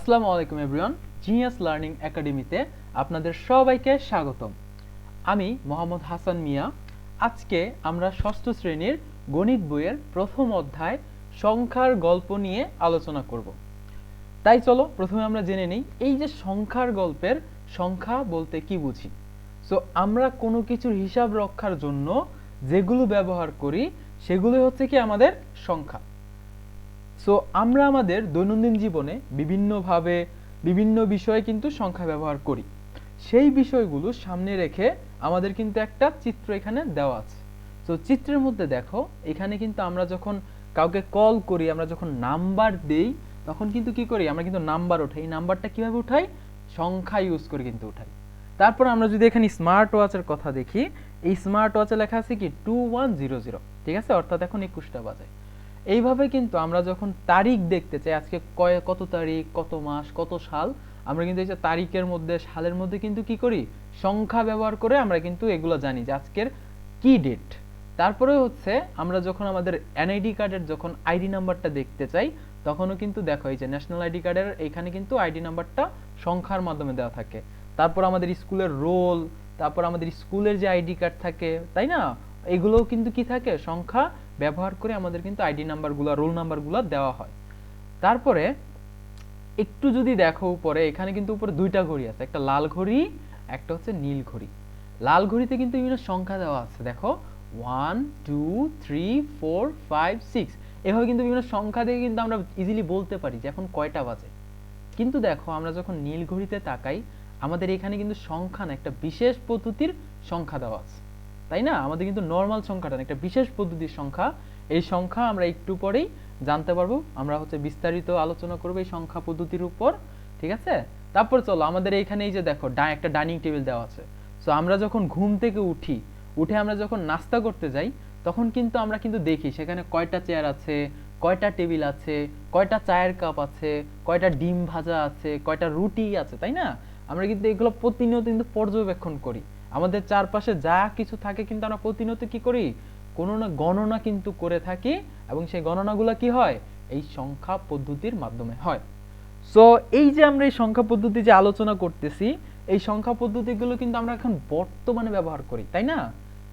আসসালামু আলাইকুম everyone, genius learning একাডেমিতে আপনাদের সবাইকে স্বাগতম। আমি মোহাম্মদ হাসান মিয়া। আজকে আমরা ষষ্ঠ শ্রেণীর গণিত বইয়ের প্রথম অধ্যায় সংখ্যার গল্প নিয়ে আলোচনা করব। তাই চলো প্রথমে আমরা জেনে নিই এই যে সংখ্যার গল্পের সংখ্যা বলতে কি বুঝি। সো আমরা কোনো কিছুর হিসাব রক্ষার জন্য যেগুলো ব্যবহার করি সেগুলো হচ্ছে কি আমাদের সংখ্যা। সো আমরা আমাদের দৈনন্দিন জীবনে বিভিন্নভাবে বিভিন্ন বিষয়ে কিন্তু সংখ্যা ব্যবহার করি। সেই বিষয়গুলো সামনে রেখে আমাদের কিন্তু একটা চিত্র এখানে দেওয়া আছে। তো চিত্রের মধ্যে দেখো, এখানে কিন্তু আমরা যখন কাউকে কল করি, আমরা যখন নাম্বার দেই, তখন কিন্তু কি করি, আমরা কিন্তু নাম্বার উঠাই। এই নাম্বারটা কিভাবে উঠাই? সংখ্যা ইউজ করে কিন্তু উঠাই। তারপর আমরা যদি এখানে স্মার্ট ওয়াচের কথা দেখি, এই স্মার্ট ওয়াচে লেখা আছে কি 2100, ঠিক আছে, অর্থাৎ এখন 21টা বাজে। এইভাবে কিন্তু আমরা যখন তারিখ দেখতে চাই, আজকে কত তারিখ, কত মাস, কত সাল, আমরা কিন্তু এই যে তারিখের মধ্যে, সালের মধ্যে কিন্তু কি করি, সংখ্যা ব্যবহার করে আমরা কিন্তু এগুলো জানি যে আজকের কি ডেট। তারপরে হচ্ছে আমরা যখন আমাদের এনআইডি কার্ডের যখন আইডি নাম্বারটা দেখতে চাই, তখনও কিন্তু দেখো এই যে ন্যাশনাল আইডি কার্ডের এখানে কিন্তু আইডি নাম্বারটা সংখ্যার মাধ্যমে দেওয়া থাকে। তারপর আমাদের স্কুলের রোল, তারপর আমাদের স্কুলের যে আইডি কার্ড থাকে, তাই না, এগুলোও কিন্তু কি থাকে, সংখ্যা ব্যবহার করে আমাদের কিন্তু আইডি নাম্বারগুলো, রোল নাম্বারগুলো দেওয়া হয়। তারপরে একটু যদি দেখো উপরে, এখানে কিন্তু উপরে দুইটা ঘড়ি আছে, একটা লাল ঘড়ি, একটা হচ্ছে নীল ঘড়ি। লাল ঘড়িতে কিন্তু বিভিন্ন সংখ্যা দেওয়া আছে, দেখো 1 2 3 4 5 6, এভাবে কিন্তু বিভিন্ন সংখ্যা দিয়ে কিন্তু আমরা ইজিলি বলতে পারি যে এখন কয়টা বাজে। কিন্তু দেখো আমরা যখন নীল ঘড়িতে তাকাই, আমাদের এখানে কিন্তু সংখ্যা না, একটা বিশেষ পদ্ধতির সংখ্যা দেওয়া আছে, তাই না? আমাদের কিন্তু নর্মাল সংখ্যাটা না, একটা বিশেষ পদ্ধতির সংখ্যা। এই সংখ্যা আমরা একটু পরেই জানতে পারবো, আমরা হচ্ছে বিস্তারিত আলোচনা করবো এই সংখ্যা পদ্ধতির উপর, ঠিক আছে। তারপর চলো আমাদের এখানে এই যে দেখো একটা ডাইনিং টেবিল দেওয়া আছে। সো আমরা যখন ঘুম থেকে উঠে আমরা যখন নাস্তা করতে যাই, তখন কিন্তু আমরা কিন্তু দেখি সেখানে কয়টা চেয়ার আছে, কয়টা টেবিল আছে, কয়টা চায়ের কাপ আছে, কয়টা ডিম ভাজা আছে, কয়টা রুটি আছে, তাই না? আমরা কিন্তু এগুলো প্রতিনিয়ত কিন্তু পর্যবেক্ষণ করি। আমাদের চারপাশে যা কিছু থাকে কিন্তু আমরা প্রতিনিয়ত কি করি, কোনো না গণনা কিন্তু করে থাকি, এবং সেই গণনাগুলো কি হয়, এই সংখ্যা পদ্ধতির মাধ্যমে হয়। সো এই যে আমরা এই সংখ্যা পদ্ধতি যে আলোচনা করতেছি, এই সংখ্যা পদ্ধতিগুলো কিন্তু আমরা এখন বর্তমানে ব্যবহার করি, তাই না?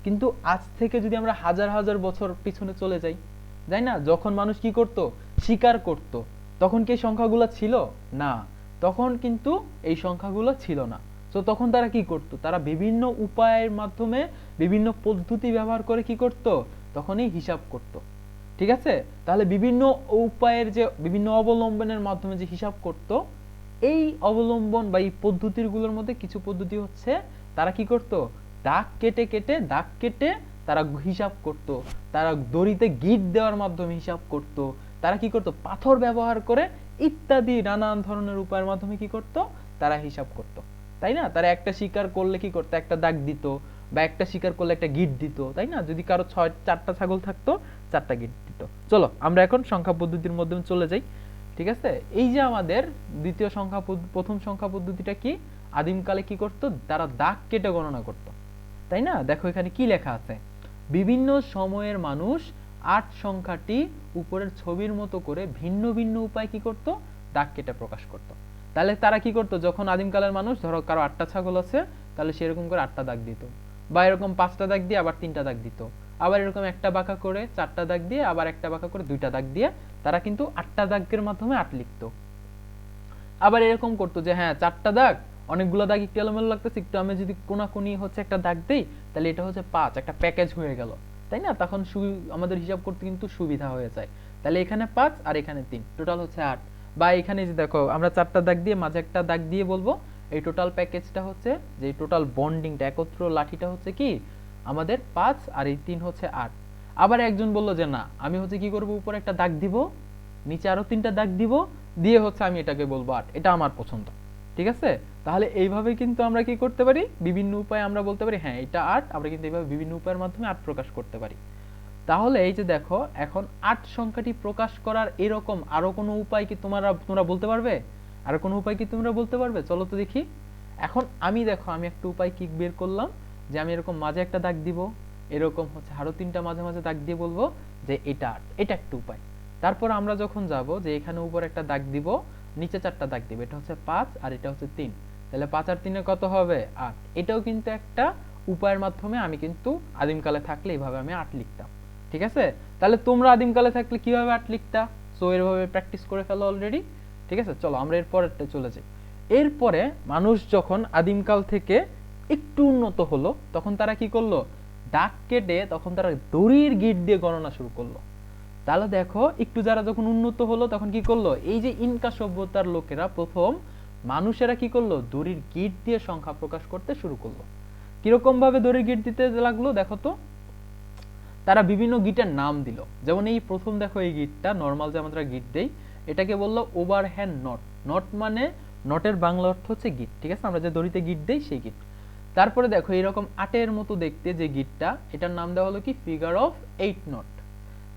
কিন্তু আজ থেকে যদি আমরা হাজার হাজার বছর পিছনে চলে যাই, তাই না, যখন মানুষ কি করত, শিকার করত, তখন কি এই সংখ্যাগুলো ছিল না? তখন কিন্তু এই সংখ্যাগুলো ছিল না। তো তখন তারা কি করত, তারা বিভিন্ন উপায়ের মাধ্যমে, বিভিন্ন পদ্ধতি ব্যবহার করে কি করত, তখনই হিসাব করত, ঠিক আছে। তাহলে বিভিন্ন উপায়ের যে বিভিন্ন অবলম্বনের মাধ্যমে যে হিসাব করত, এই অবলম্বন বা এই পদ্ধতিগুলোর মধ্যে কিছু পদ্ধতি হচ্ছে তারা কি করত, দাগ কেটে তারা হিসাব করত, তারা দড়িতে গিট দেওয়ার মাধ্যমে হিসাব করত, তারা কি করত, পাথর ব্যবহার করে ইত্যাদি নানান ধরনের উপায়ের মাধ্যমে কি করত, তারা হিসাব করত, তাই না? তারা একটা শিকার করলে কি করতো, একটা দাগ দিত, বা একটা শিকার করলে একটা গিট দিত, তাই না? যদি কারো 4টা ছাগল থাকতো, 4টা গিট দিত। চলো আমরা এখন সংখ্যা পদ্ধতির মাধ্যমে চলে যাই, ঠিক আছে। এই যে আমাদের দ্বিতীয় সংখ্যা প্রথম সংখ্যা পদ্ধতিটা কি, আদিমকালে কি করতো, তারা দাগ কেটে গণনা করত, তাই না? দেখো এখানে কি লেখা আছে, বিভিন্ন সময়ের মানুষ 8 সংখ্যাটি উপরের ছবির মতো করে ভিন্ন ভিন্ন উপায় কি করত, দাগ কেটে প্রকাশ করত। তাহলে তারা কি করতো, যখন আদিমকালের মানুষ, ধরো কারো 8টা ছাগল আছে, তাহলে সেরকম করে 8টা দাগ দিত, বা এরকম 5টা দাগ দিয়ে আবার 3টা দাগ দিত, আবার এরকম একটা বাঁকা করে 4টা দাগ দিয়ে, আবার একটা বাঁকা করে 2টা দাগ দিয়ে তারা কিন্তু 8টা দাগের মাধ্যমে 8 লিখতো। আবার এরকম করতো যে হ্যাঁ 4টা দাগ, অনেকগুলো দাগ একটু এলোমেলো লাগতেছে, একটু আমি যদি কোনাকুনি হচ্ছে একটা দাগ দেই, তাহলে এটা হচ্ছে 5, একটা প্যাকেজ হয়ে গেল, তাই না? তখন আমাদের হিসাব করতে কিন্তু সুবিধা হয়ে যায়। তাহলে এখানে 5 আর এখানে 3, টোটাল হচ্ছে 8। বা এখানে যে দেখো আমরা 4টা দাগ দিয়ে মাঝে একটা দাগ দিয়ে বলবো এই টোটাল প্যাকেজটা হচ্ছে, যে টোটাল বন্ডিংটা, একত্র লাঠিটা হচ্ছে কি আমাদের 5, আর এই 3 হচ্ছে 8। আবার একজন বলল যে না, আমি হচ্ছে কি করব, উপরে একটা দাগ দিব, নিচে আরো 3টা দাগ দিব, দিয়ে হচ্ছে আমি এটাকে বলবো 8, এটা আমার পছন্দ, ঠিক আছে। তাহলে এইভাবে কিন্তু আমরা কি করতে পারি, বিভিন্ন উপায়ে আমরা বলতে পারি হ্যাঁ এটা 8, আমরা কিন্তু এইভাবে বিভিন্ন উপায়ের মাধ্যমে 8 প্রকাশ করতে পারি। তাহলে এই যে দেখো, এখন 8 সংখ্যাটি প্রকাশ করার এরকম আরো কোনো উপায় কি তোমরা বলতে পারবে? আর কোনো উপায় কি তোমরা বলতে পারবে? চলো তো দেখি। এখন দেখো আমি একটা উপায় কি বের করলাম, যে আমি এরকম মাঝে একটা দাগ দিব, এরকম হচ্ছে আরো 3টা মাঝে মাঝে দাগ দিয়ে বলবো যে এটা 8, এটা একটা উপায়। তারপর আমরা যখন যাব যে এখানে উপর একটা দাগ দিব, নিচে 4টা দাগ দিবে, এটা হচ্ছে 5 আর এটা হচ্ছে 3, তাহলে 5 আর 3 কত হবে 8। এটাও কিন্তু একটা উপায়ের মাধ্যমে আমি কিন্তু আদিমকালে থাকলে এইভাবে আমি 8 লিখতাম, ঠিক আছে। তাহলে তোমরা আদিমকালে থাকলে কিভাবে 8 লিখতা, সো এভাবে প্র্যাকটিস করে ফেলো অলরেডি, ঠিক আছে। চলো আমরা এর পরেরটা চলে যাই। এরপরে মানুষ যখন আদিমকাল থেকে একটু উন্নত হলো তখন তারা কি করলো, দাগ কেটে তখন তারা দড়ির গিট দিয়ে গণনা শুরু করলো। তাহলে দেখো একটু যারা যখন উন্নত হলো তখন কি করলো, এই যে ইনকা সভ্যতার লোকেরা প্রথম মানুষেরা কি করলো, দড়ির গিট দিয়ে সংখ্যা প্রকাশ করতে শুরু করলো। কিরকম ভাবে দড়ির গিট দিতে লাগলো দেখো তো, তারা বিভিন্ন গিটের নাম দিল। যেমন এই প্রথম দেখো এই গিটটা নর্মাল যে আমরা গিট দেই, এটাকে বললো ওভারহ্যান্ড নট। নট মানে নটের বাংলা অর্থ হচ্ছে গিট, ঠিক আছে, আমরা যে দড়িতে গিট দেই সেই গিট। তারপরে দেখো এরকম 8-এর মতো দেখতে যে গিটটা, এটার নাম দেওয়া হলো কি ফিগার অফ 8 নট।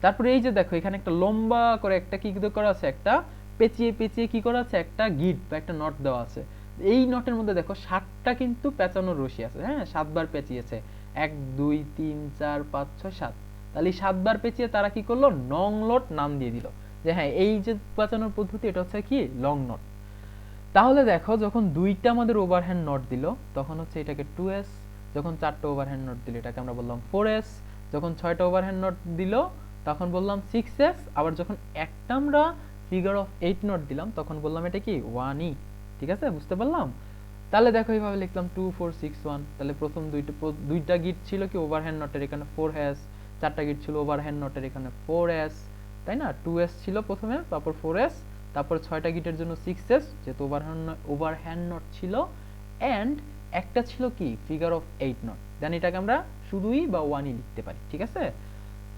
তারপরে এই যে দেখো এখানে একটা লম্বা করে একটা কি করা আছে, একটা পেঁচিয়ে পেঁচিয়ে কি করা আছে, একটা গিট বা একটা নট দেওয়া আছে। এই নটের মধ্যে দেখো 7টা কিন্তু পেঁচানোর রশি আছে, হ্যাঁ 7 বার পেঁচিয়েছে, 1 2 3 4 5 6 7। তাহলে 7 বার পেঁচিয়ে তারা কি করলো, নং নট নাম দিয়ে দিল, যে হ্যাঁ এই যে পেঁচানোর পদ্ধতি এটা হচ্ছে কি লং নট। তাহলে দেখো যখন 2টা আমাদের ওভারহ্যান্ড নট দিল তখন হচ্ছে এটাকে 2s, যখন 4টা ওভারহ্যান্ড নট দিল এটাকে আমরা বললাম 4s, যখন 6টা ওভারহ্যান্ড নট দিল তখন বললাম 6s, আবার যখন একটা আমরা ফিগার অফ 8 নট দিলাম তখন বললাম এটা কি 1e, ঠিক আছে, বুঝতে পারলাম। তাহলে দেখো এইভাবে লিখলাম 2 4 6 1। তাহলে প্রথম দুইটা গিট ছিল কি ওভারহ্যান্ড নটের, এখানে 4s, 4টা গিট ছিল ওভারহ্যান্ড নটের, এখানে 4s, তাই না, 2s ছিল প্রথমে, তারপর 4s, তারপর 6টা গিটের জন্য 6s যেহেতু ওভারহ্যান্ড নট ছিল, এন্ড একটা ছিল কি ফিগার অফ 8 নট, দেন এটাকে আমরা শুধুই বা 1ই লিখতে পারি, ঠিক আছে।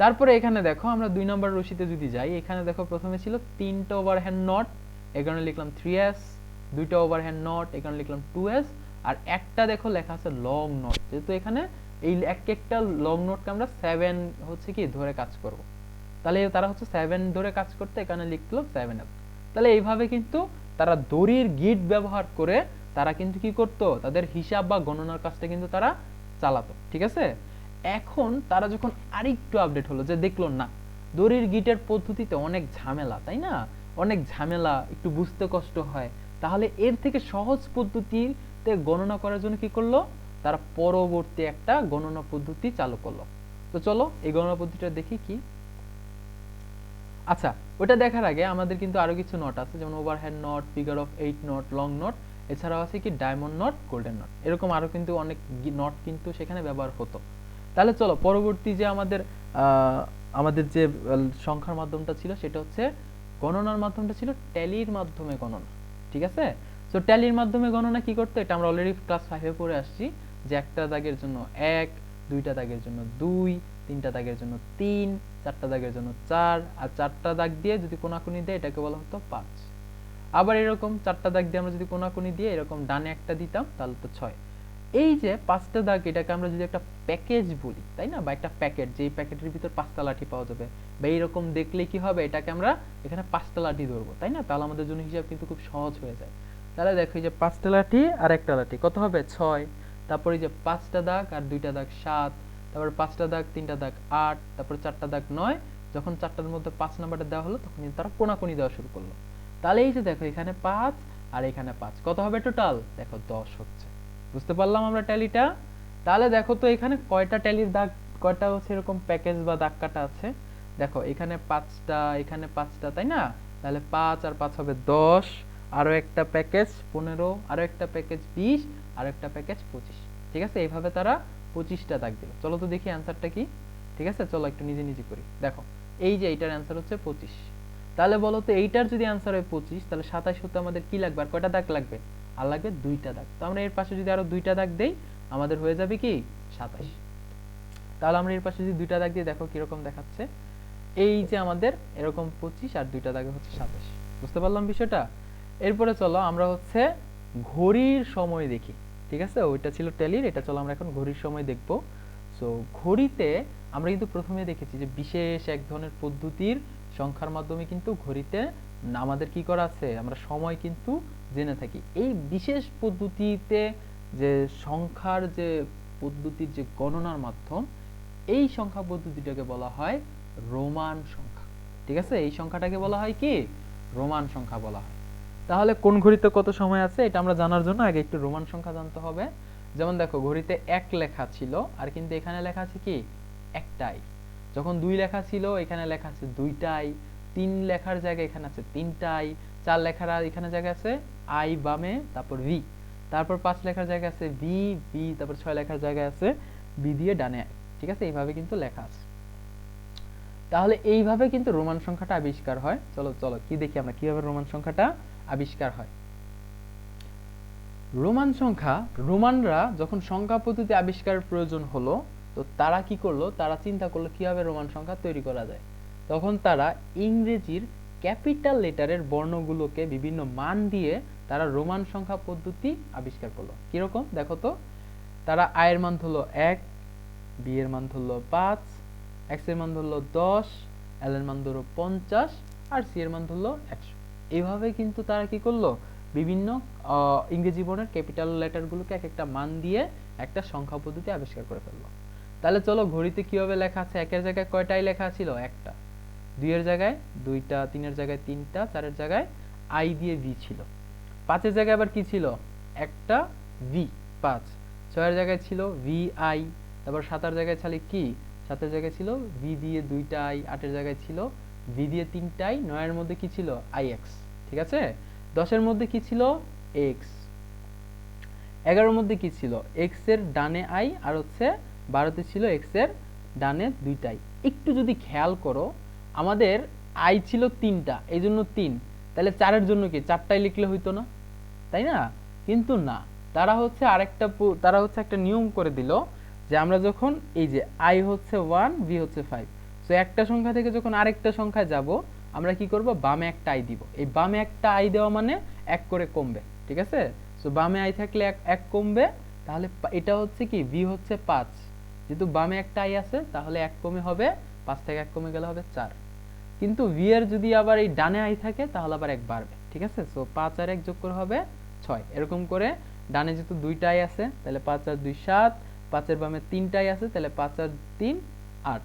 তারপরে এখানে দেখো আমরা 2 নম্বর রশিতে যদি যাই, এখানে দেখো প্রথমে ছিল 3টা ওভারহ্যান্ড নট, এখানে লিখলাম 3s, 2টা ওভারহ্যান্ড নট, এখানে লিখলাম 2s, আর একটা দেখো লেখা আছে লং নট, যেহেতু এখানে এই একটা লং নোটকে আমরা 7 হচ্ছে কি ধরে কাজ করব, তাহলে তারা হচ্ছে 7 ধরে কাজ করতে এখানে লিখলো 7s। তাহলে এইভাবে কিন্তু তারা দড়ির গিট ব্যবহার করে তারা কিন্তু কি করতো, তাদের হিসাব বা গণনার কাজটা কিন্তু তারা চালাতো, ঠিক আছে। এখন তারা যখন আরেকটু আপডেট হলো, যে দেখলো না দড়ির গিটের পদ্ধতিতে অনেক ঝামেলা, তাই না, অনেক ঝামেলা, একটু বুঝতে কষ্ট হয়, তাহলে এর থেকে সহজ পদ্ধতিতে গণনা করার জন্য কি করলো, তারা পরবর্তী একটা গণনা পদ্ধতি চালু করলো। তো চলো এই গণনা পদ্ধতিটা দেখি কি। আচ্ছা, ওটা দেখার আগে আমাদের কিন্তু আরো কিছু নট আছে, যেমন overhand knot, figure of 8 knot, long knot, এছাড়াও আছে কি ডায়মন্ড নট, গোল্ডেন নট, এরকম আরো কিন্তু অনেক নট কিন্তু সেখানে ব্যবহার হতো। তাহলে চলো পরবর্তী যে আমাদের যে সংখ্যার মাধ্যমটা ছিল সেটা হচ্ছে গণনার মাধ্যমটা ছিল ট্যালির মাধ্যমে গণনা, ঠিক আছে। সো ট্যালির মাধ্যমে গণনা কি করতে, এটা আমরা অলরেডি ক্লাস 5-এ পড়ে আসছি, যে একটা দাগের জন্য 1, 2টা দাগের জন্য 2, 3টা দাগের জন্য 3, 4টা দাগের জন্য 4, আর 4টা দাগ দিয়ে যদি কোনাকুনি দেয় এটাকে বলা হতো 5। আবার এরকম 4টা দাগ দিয়ে আমরা যদি কোনাকুনি দিয়ে এরকম ডানে একটা দিতাম তাহলে তো 6। এই যে 5টা দাগ এটাকে আমরা যদি একটা প্যাকেজ বলি, তাই না, বা একটা প্যাকেট, যে প্যাকেটের ভিতর 5টা লাঠি পাওয়া যাবে, বা এইরকম দেখলে কি হবে, এটাকে আমরা এখানে 5টা লাঠি ধরবো, তাই না, তাহলে আমাদের জন্য হিসাব কিন্তু খুব সহজ হয়ে যায়। তাহলে দেখো এই যে 5টা লাঠি আর একটা লাঠি কত হবে 6, তারপরে এই যে 5টা দাগ আর 2টা দাগ 7, তারপর 5টা দাগ 3টা দাগ 8, তারপর 4টা দাগ 9। যখন 4টার মধ্যে 5 নাম্বারটা দেওয়া হলো তখন তারা কোনাকুনি দেওয়া শুরু করলো। তাহলে এই যে দেখো এখানে 5 আর এখানে 5 কত হবে টোটাল, দেখো 10 হচ্ছে। বুঝতে পারলাম আমরা ট্যালিটা। তাহলে দেখো তো এখানে কয়টা ট্যালির দাগ, কয়টা হচ্ছে এরকম প্যাকেজ বা দাগ কাটা আছে, দেখো এখানে 5টা, এখানে 5টা, তাই না, তাহলে 5 আর 5 হবে 10, আরো একটা প্যাকেজ 15, আরো একটা প্যাকেজ 20, আরো একটা প্যাকেজ 25, ঠিক আছে। এইভাবে তারা 25টা দাগ দিল। চলো তো দেখি অ্যান্সারটা কি, ঠিক আছে, চলো একটু নিজে নিজে করি। দেখো এই যে এইটার অ্যান্সার হচ্ছে 25। তাহলে বলো তো এইটার যদি অ্যান্সার হয় 25, তাহলে 27 হতে আমাদের কি লাগবে, আর কয়টা দাগ লাগবে, আর লাগবে 2টা দাগ। তো আমরা এর পাশে যদি আরো 2টা দাগ দেই আমাদের হয়ে যাবে কি 27। তাহলে আমরা এর পাশে যদি 2টা দাগ দিই দেখো কিরকম দেখাচ্ছে, এই যে আমাদের এরকম 25 আর 2টা দাগে হচ্ছে 27। বুঝতে পারলাম বিষয়টা। এরপরে চলো আমরা হচ্ছে ঘড়ির সময় দেখি, ঠিক আছে, ওইটা ছিল ট্যালির, এটা চলো আমরা এখন ঘড়ির সময় দেখবো। সো ঘড়িতে আমরা কিন্তু প্রথমে দেখেছি যে বিশেষ এক ধরনের পদ্ধতির সংখ্যার মাধ্যমে কিন্তু ঘড়িতে আমাদের কি করা আছে, আমরা সময় কিন্তু জেনে থাকি। এই বিশেষ পদ্ধতিতে যে সংখ্যার যে পদ্ধতির যে গণনার মাধ্যম, এই সংখ্যা পদ্ধতিটাকে বলা হয় রোমান সংখ্যা, ঠিক আছে। এই সংখ্যাটাকে বলা হয় কি রোমান সংখ্যা বলা হয়। তাহলে কোন ঘড়িতে কত সময় আছে এটা আমরা জানার জন্য আগে একটু রোমান সংখ্যা জানতে হবে। যেমন দেখো ঘড়িতে 1 লেখা ছিল, আর কিন্তু এখানে লেখা আছে কি একটাই। যখন 2 লেখা ছিল এখানে লেখা আছে দুইটাই, 3 লেখার জায়গায় এখানে আছে তিনটাই, 4 লেখার এখানে জায়গা আছে আই বামে, তারপর ভি, তারপর 5 লেখার জায়গায় আছে ভি ভি, তারপর 6 লেখার জায়গায় আছে বি দিয়ে ডানে। ঠিক আছে, এইভাবে কিন্তু লেখা আছে। তাহলে এইভাবে কিন্তু রোমান সংখ্যাটা আবিষ্কার হয়। চলো চলো কি দেখি আমরা কিভাবে রোমান সংখ্যাটা আবিষ্কার হয়। রোমান সংখ্যা, রোমানরা যখন সংখ্যা পদ্ধতি আবিষ্কারের প্রয়োজন হলো, তো তারা কি করলো, তারা চিন্তা করলো কিভাবে রোমান সংখ্যা তৈরি করা যায়। তখন তারা ইংরেজির ক্যাপিটাল লেটারের বর্ণগুলোকে বিভিন্ন মান দিয়ে তারা রোমান সংখ্যা পদ্ধতি আবিষ্কার করলো। কিরকম দেখো তো, তারা আই এর মান ধরলো 1, বি এর মান ধরলো 5, এক্স এর মান ধরলো 10, এল এর মান ধরলো 50, আর সি এর মান ধরলো 100। এইভাবে কিন্তু তারা কি করলো, বিভিন্ন ইংরেজি বর্ণের ক্যাপিটাল লেটারগুলোকে এক একটা মান দিয়ে একটা সংখ্যা পদ্ধতি আবিষ্কার করে ফেললো। তাহলে চলো ঘড়িতে কিভাবে লেখা আছে, 1 এর জায়গায় কয়টাই লেখা ছিল, একটা, 2 এর জায়গায় 2টা, 3 এর জায়গায় 3টা, 4 এর জায়গায় আই দিয়ে ভি ছিল, 5 এর জায়গায় আবার কি ছিল, একটা ভি 5, 6 এর জায়গায় ছিল ভি আই, তারপর 7 এর জায়গায় ছিল কি, 7 এর জায়গায় ছিল ভি দিয়ে 2টা আই, 8 এর জায়গায় ছিল ভি দিয়ে 3টা আই, 9 এর মধ্যে কি ছিল আই এক্স। ঠিক আছে, 10 এর মধ্যে কি ছিল এক্স, 11 এর মধ্যে কি ছিল এক্স এর ডানে আই, আর হচ্ছে 12 তে ছিল এক্স এর ডানে দুইটাই। একটু যদি খেয়াল করো, আমাদের আই ছিল 3টা, এই জন্য 3, তাহলে 4 এর জন্য কি 4টাই লিখলে হইতো না, তাই না? কিন্তু না, তারা হচ্ছে একটা নিয়ম করে দিল যে আমরা যখন এই যে আই হচ্ছে 1, ভি হচ্ছে 5, সো একটা সংখ্যা থেকে যখন আরেকটা সংখ্যায় যাব, আমরা কি করব, বামে একটা আই দিব। এই বামে একটা আই দেওয়া মানে এক করে কমবে। ঠিক আছে, সো বামে আই থাকলে এক কমবে। তাহলে এটা হচ্ছে কি, ভি হচ্ছে 5, যেহেতু বামে একটা আই আছে তাহলে এক কমে হবে 5 থেকে এক কমে গেলে হবে 4। কিন্তু ভি এর যদি আবার এই ডানে আই থাকে তাহলে আবার এক বাড়বে। ঠিক আছে, সো 5 আর 1 যোগ করে হবে 6। এরকম করে ডানে যেহেতু 2টা আই আছে তাহলে 5 আর 2 7, 5 এর বামে 3টা আই আছে তাহলে 5 আর 3 8।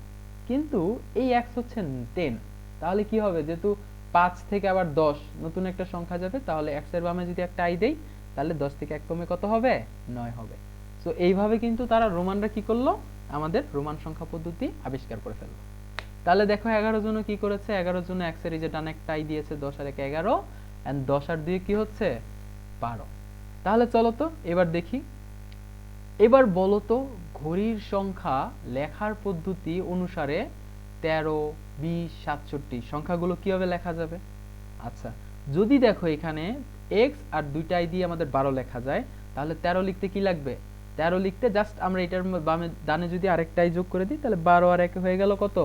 কিন্তু এই x হচ্ছে 10, তাহলে কি হবে, যেহেতু 5 থেকে আবার 10 নতুন একটা সংখ্যা যাবে, তাহলে x এর বামে যদি একটা আই দেই তাহলে 10 থেকে এক কমে কত হবে, 9 হবে। সো এইভাবে কিন্তু তারা রোমানরা কি করলো, আমাদের রোমান সংখ্যা পদ্ধতি আবিষ্কার করে ফেললো। তাহলে দেখো 11 জন্য কি করেছে, 11 জন্য x এর এই যে ডানে একটা আই দিয়েছে, 10 আর 1 11, এন্ড 10 আর 2 কি হচ্ছে 12। তাহলে চলো তো এবার দেখি, এবার বলো তো ঘড়ির সংখ্যা লেখার পদ্ধতি অনুসারে 13, 20, 67 সংখ্যাগুলো কিভাবে লেখা যাবে। আচ্ছা, যদি দেখো এখানে x আর 2টা আই দিয়ে আমাদের 12 লেখা যায়, তাহলে 13 লিখতে কি লাগবে, 13 লিখতে জাস্ট আমরা এটার বামে ডানে যদি আরেকটা আই যোগ করে দিই তাহলে 12 আর 1 হয়ে গেল কত,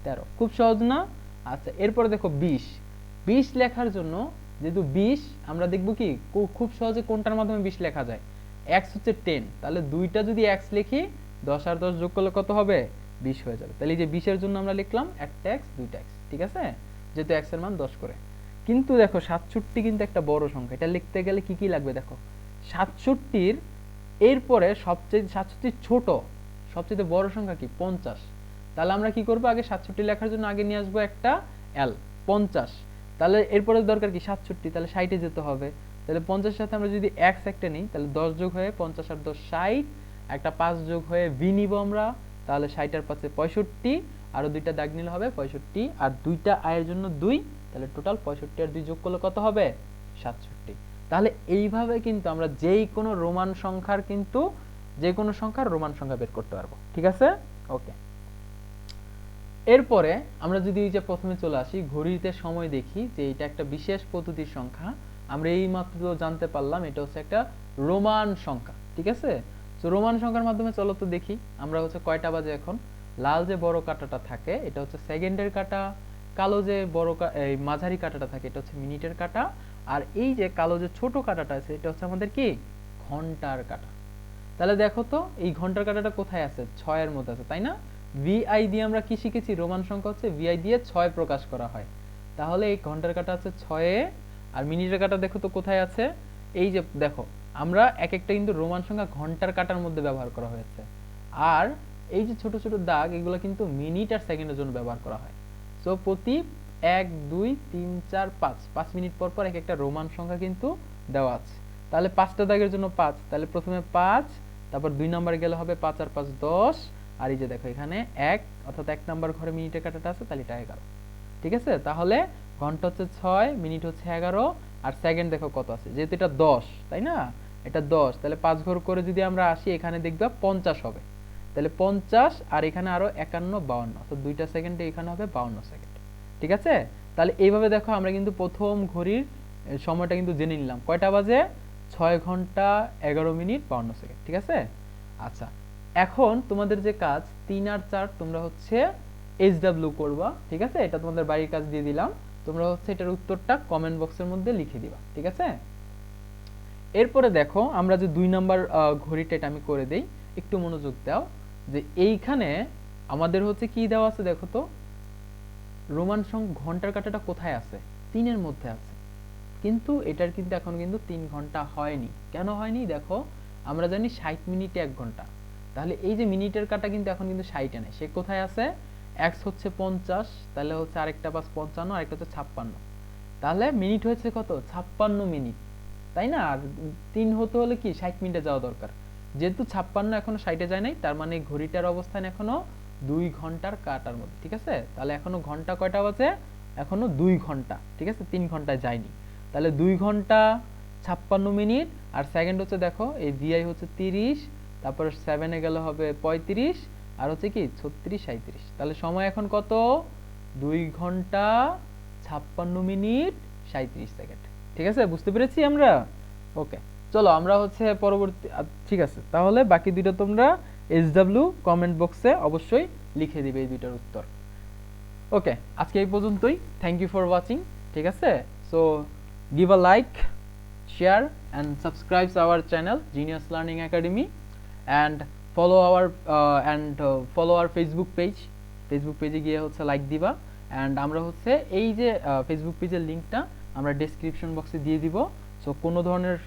13। খুব সহজ না? আচ্ছা, এরপরে দেখো 20, 20 লেখার জন্য যেহেতু 20 আমরা দেখব কি খুব সহজে কোনটার মাধ্যমে 20 লেখা যায়, x হচ্ছে 10, তাহলে দুইটা যদি x লিখি 10 আর 10 যোগ করলে কত হবে, 20 হয়ে যাবে। তাহলে এই যে 20 এর জন্য আমরা লিখলাম একটা x, দুইটা x। ঠিক আছে, যেহেতু x এর মান 10 করে। কিন্তু দেখো 67 কিন্তু একটা বড় সংখ্যা, এটা লিখতে গেলে কি কি লাগবে দেখো, 67 এরপরে সবচেয়ে 67 ছোট সবচেয়ে বড় সংখ্যা কি 50। তাহলে আমরা কি করব, আগে 67 লেখার জন্য আগে নিয়ে আসবো একটা l 50, তাহলে এরপরে দরকার কি 67, তাহলে 60 এ যেতে হবে। তাহলে 50 এর সাথে আমরা যদি x একটা নিই তাহলে 10 যোগ হয়ে 50 আর 10 60, একটা 5 যোগ হয়ে v নিব আমরা, তাহলে 60 আর 5 এ 65, আরো দুইটা দাগ নিলে হবে 65, আর দুইটা i এর জন্য 2, তাহলে টোটাল 65 আর 2 যোগ করলে কত হবে 67। তাহলে এইভাবে কিন্তু আমরা যেই কোনো রোমান সংখ্যার রোমান সংখ্যা বের করতে পারবো। ঠিক আছে, ওকে। এরপরে আমরা যদি এই যে প্রথমে চলে আসি ঘড়িতে সময় দেখি যে এটা একটা বিশেষ পদ্ধতির সংখ্যা, আমরা এই মাত্র জানতে পারলাম এটা হচ্ছে একটা রোমান সংখ্যা। ঠিক আছে, তো রোমান সংখ্যার মাধ্যমে চলো তো দেখি আমরা হচ্ছে কয়টা বাজে এখন। লাল যে বড় কাঁটাটা থাকে এটা হচ্ছে সেকেন্ডের কাঁটা, কালো যে এই মাঝারি কাঁটাটা থাকে এটা হচ্ছে মিনিটের কাঁটা, আর এই যে কালো যে ছোট কাঁটাটা আছে এটা হচ্ছে আমাদের কি ঘন্টার কাঁটা। তাহলে দেখো তো এই ঘন্টার কাঁটাটা কোথায় আছে, 6 এর মধ্যে আছে, তাই না? VI দিয়ে আমরা কি শিখেছি, রোমান সংখ্যা হচ্ছে VI দিয়ে 6 প্রকাশ করা হয়। তাহলে এই ঘন্টার কাঁটা আছে 6 এ, আর মিনিটের কাঁটা দেখো তো কোথায় আছে, এই যে দেখো আমরা এক একটা কিন্তু রোমান সংখ্যা ঘন্টার কাঁটার মধ্যে ব্যবহার করা হয়েছে, আর এই যে ছোট ছোট দাগ এগুলো কিন্তু মিনিট আর সেকেন্ডের জন্য ব্যবহার করা হয়। সো প্রতি 1 2 3 4 5 5 মিনিট পর পর এক একটা রোমান সংখ্যা কিন্তু দেওয়া আছে। তাহলে 5টা দাগের জন্য 5, তাহলে প্রথমে 5, তারপর 2 নম্বরে গেলে হবে 5 আর 5 10, আর এই যে দেখো এখানে 1, অর্থাৎ 1 নাম্বার ঘরে মিনিটের কাঁটাটা আছে, তাহলে এটা 11। ঠিক আছে, তাহলে ঘন্টা হচ্ছে 6, মিনিট হচ্ছে 11, আর সেকেন্ড দেখো কত আছে, যেহেতু এটা 10, তাই না, এটা 10, তাহলে 5 ঘর করে যদি আমরা আসি এখানে দেখবা 50 হবে। তাহলে 50 আর এখানে আরো 51 52, অর্থাৎ 2টা সেকেন্ডে এখানে হবে 52 সেকেন্ড। ঠিক আছে, তাহলে এইভাবে দেখো আমরা কিন্তু প্রথম ঘড়ির সময়টা কিন্তু জেনে নিলাম। কয়টা বাজে? 6 ঘন্টা 11 মিনিট 52 সেকেন্ড। ঠিক আছে, আচ্ছা এখন তোমাদের যে কাজ 3 আর 4 তোমরা হচ্ছে HW করবা। ঠিক আছে, এটা তোমাদের বাড়ির কাজ দিয়ে দিলাম, তোমরা হচ্ছে এটার উত্তরটা কমেন্ট বক্সের মধ্যে লিখে দিবা। ঠিক আছে, এরপরে দেখো আমরা যে 2 নাম্বার ঘড়িটা, এটা আমি করে দেই, একটু মনোযোগ দাও। যে এইখানে আমাদের হচ্ছে কি দেওয়া আছে দেখো তো, রোমান ঘন্টার কাঁটাটা কোথায় আছে? 3 এর মধ্যে আছে, কিন্তু এটার কিন্তু এখন কিন্তু 3 ঘন্টা হয়নি। কেন হয়নি? দেখো আমরা জানি 60 মিনিটে 1 ঘন্টা, তাহলে এই যে মিনিটের কাঁটা কিন্তু এখন কিন্তু 60-এ নেই, সে কোথায় আছে? x হচ্ছে 50, তাহলে হচ্ছে আরেকটা পাস 55, আরেকটা হচ্ছে 56, তাহলে মিনিট হচ্ছে কত? 56 মিনিট, তাই না? আর 3 হতে হলে কি 60 মিনিটে যাওয়া দরকার, যেহেতু 56 এখনো 60-এ যায় নাই, তার মানে ঘড়িটার অবস্থান এখনো 2 ঘন্টার কাটার মধ্যে। ঠিক আছে, তাহলে এখনো ঘন্টা কয়টা বাজে? এখনো 2 ঘন্টা। ঠিক আছে, 3 ঘন্টায় যায়নি, তাহলে 2 ঘন্টা 56 মিনিট, আর সেকেন্ড হচ্ছে দেখো এই ভিআই হচ্ছে 30, তারপর 7-এ গেলে হবে 35, আর হচ্ছে কি 36 37, তাহলে সময় এখন কত? 2 ঘন্টা 56 মিনিট 37 সেকেন্ড। ঠিক আছে, বুঝতে পেরেছি আমরা? ওকে, চলো আমরা হচ্ছে পরবর্তী ঠিক আছে, তাহলে বাকি দুইটা তোমরা HW কমেন্ট বক্সে অবশ্যই লিখে দিবে এই দুইটার উত্তর। ওকে, আজকে এই পর্যন্তই, থ্যাংক ইউ ফর ওয়াচিং। ঠিক আছে, so give a like, share and subscribe our channel Genius Learning Academy, and follow our Facebook page এ গিয়ে হচ্ছে লাইক দিবা। and আমরা হচ্ছে এই যে ফেসবুক পেজের লিংকটা আমরা ডেসক্রিপশন বক্সে দিয়ে দিব। সো কোনো ধরনের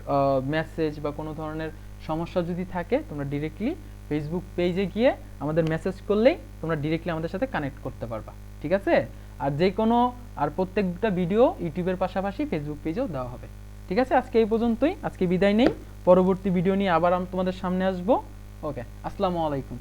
মেসেজ বা কোনো ধরনের সমস্যা যদি থাকে তোমরা ডিরেক্টলি ফেসবুক পেজে গিয়ে আমাদের মেসেজ করলেই তোমরা ডিরেক্টলি আমাদের সাথে কানেক্ট করতে পারবা। ঠিক আছে, আর যে কোনো প্রত্যেকটা ভিডিও ইউটিউবের পাশাপাশি ফেসবুক পেজেও দেওয়া হবে। ঠিক আছে, আজকে এই পর্যন্তই, আজকে বিদায় নেই, পরবর্তী ভিডিও নিয়ে আবার আমি তোমাদের সামনে আসবো। ওকে, আসসালামু আলাইকুম।